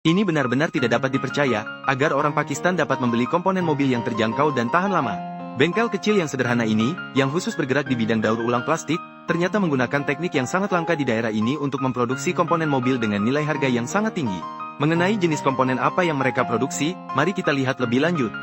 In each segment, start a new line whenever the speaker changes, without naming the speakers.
Ini benar-benar tidak dapat dipercaya, agar orang Pakistan dapat membeli komponen mobil yang terjangkau dan tahan lama. Bengkel kecil yang sederhana ini, yang khusus bergerak di bidang daur ulang plastik, ternyata menggunakan teknik yang sangat langka di daerah ini untuk memproduksi komponen mobil dengan nilai harga yang sangat tinggi. Mengenai jenis komponen apa yang mereka produksi, mari kita lihat lebih lanjut.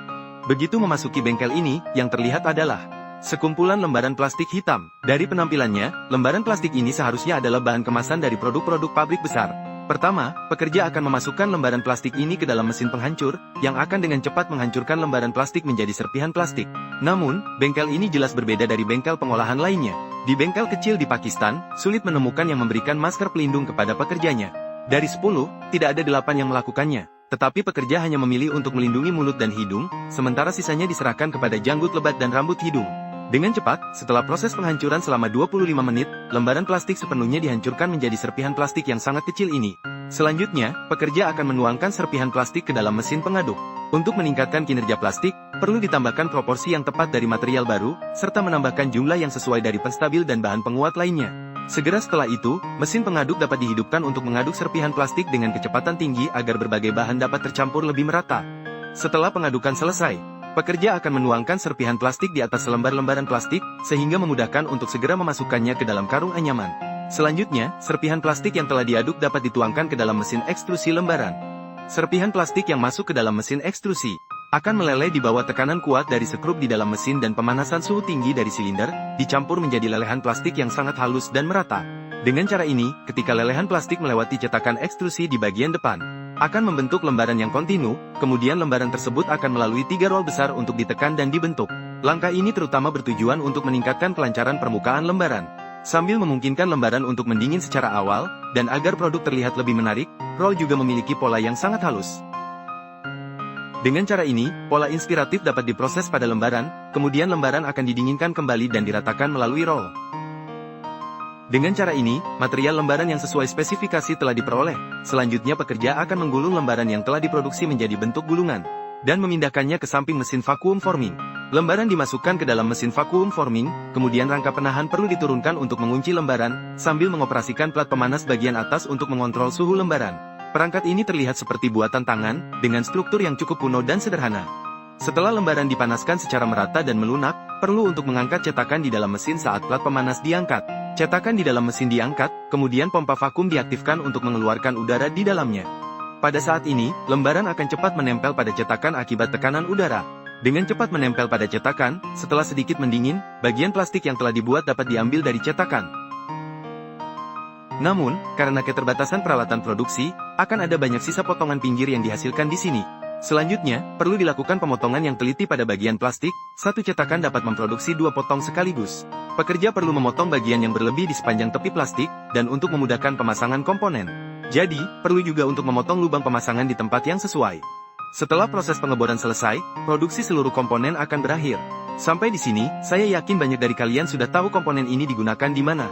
Begitu memasuki bengkel ini, yang terlihat adalah sekumpulan lembaran plastik hitam. Dari penampilannya, lembaran plastik ini seharusnya adalah bahan kemasan dari produk-produk pabrik besar. Pertama, pekerja akan memasukkan lembaran plastik ini ke dalam mesin penghancur, yang akan dengan cepat menghancurkan lembaran plastik menjadi serpihan plastik. Namun, bengkel ini jelas berbeda dari bengkel pengolahan lainnya. Di bengkel kecil di Pakistan, sulit menemukan yang memberikan masker pelindung kepada pekerjanya. Dari 10, tidak ada 8 yang melakukannya. Tetapi pekerja hanya memilih untuk melindungi mulut dan hidung, sementara sisanya diserahkan kepada janggut lebat dan rambut hidung. Dengan cepat, setelah proses penghancuran selama 25 menit, lembaran plastik sepenuhnya dihancurkan menjadi serpihan plastik yang sangat kecil ini. Selanjutnya, pekerja akan menuangkan serpihan plastik ke dalam mesin pengaduk. Untuk meningkatkan kinerja plastik, perlu ditambahkan proporsi yang tepat dari material baru, serta menambahkan jumlah yang sesuai dari penstabil dan bahan penguat lainnya. Segera setelah itu, mesin pengaduk dapat dihidupkan untuk mengaduk serpihan plastik dengan kecepatan tinggi agar berbagai bahan dapat tercampur lebih merata. Setelah pengadukan selesai, pekerja akan menuangkan serpihan plastik di atas lembar-lembaran plastik, sehingga memudahkan untuk segera memasukkannya ke dalam karung anyaman. Selanjutnya, serpihan plastik yang telah diaduk dapat dituangkan ke dalam mesin ekstrusi lembaran. Serpihan plastik yang masuk ke dalam mesin ekstrusi akan meleleh di bawah tekanan kuat dari sekrup di dalam mesin dan pemanasan suhu tinggi dari silinder, dicampur menjadi lelehan plastik yang sangat halus dan merata. Dengan cara ini, ketika lelehan plastik melewati cetakan ekstrusi di bagian depan, akan membentuk lembaran yang kontinu, kemudian lembaran tersebut akan melalui 3 roll besar untuk ditekan dan dibentuk. Langkah ini terutama bertujuan untuk meningkatkan kelancaran permukaan lembaran, sambil memungkinkan lembaran untuk mendingin secara awal, dan agar produk terlihat lebih menarik, roll juga memiliki pola yang sangat halus. Dengan cara ini, pola inspiratif dapat diproses pada lembaran, kemudian lembaran akan didinginkan kembali dan diratakan melalui roll. Dengan cara ini, material lembaran yang sesuai spesifikasi telah diperoleh. Selanjutnya pekerja akan menggulung lembaran yang telah diproduksi menjadi bentuk gulungan, dan memindahkannya ke samping mesin vacuum forming. Lembaran dimasukkan ke dalam mesin vacuum forming, kemudian rangka penahan perlu diturunkan untuk mengunci lembaran, sambil mengoperasikan plat pemanas bagian atas untuk mengontrol suhu lembaran. Perangkat ini terlihat seperti buatan tangan, dengan struktur yang cukup kuno dan sederhana. Setelah lembaran dipanaskan secara merata dan melunak, perlu untuk mengangkat cetakan di dalam mesin saat plat pemanas diangkat. Cetakan di dalam mesin diangkat, kemudian pompa vakum diaktifkan untuk mengeluarkan udara di dalamnya. Pada saat ini, lembaran akan cepat menempel pada cetakan akibat tekanan udara. Dengan cepat menempel pada cetakan, setelah sedikit mendingin, bagian plastik yang telah dibuat dapat diambil dari cetakan. Namun, karena keterbatasan peralatan produksi, akan ada banyak sisa potongan pinggir yang dihasilkan di sini. Selanjutnya, perlu dilakukan pemotongan yang teliti pada bagian plastik. Satu cetakan dapat memproduksi 2 potong sekaligus. Pekerja perlu memotong bagian yang berlebih di sepanjang tepi plastik, dan untuk memudahkan pemasangan komponen. Jadi, perlu juga untuk memotong lubang pemasangan di tempat yang sesuai. Setelah proses pengeboran selesai, produksi seluruh komponen akan berakhir. Sampai di sini, saya yakin banyak dari kalian sudah tahu komponen ini digunakan di mana.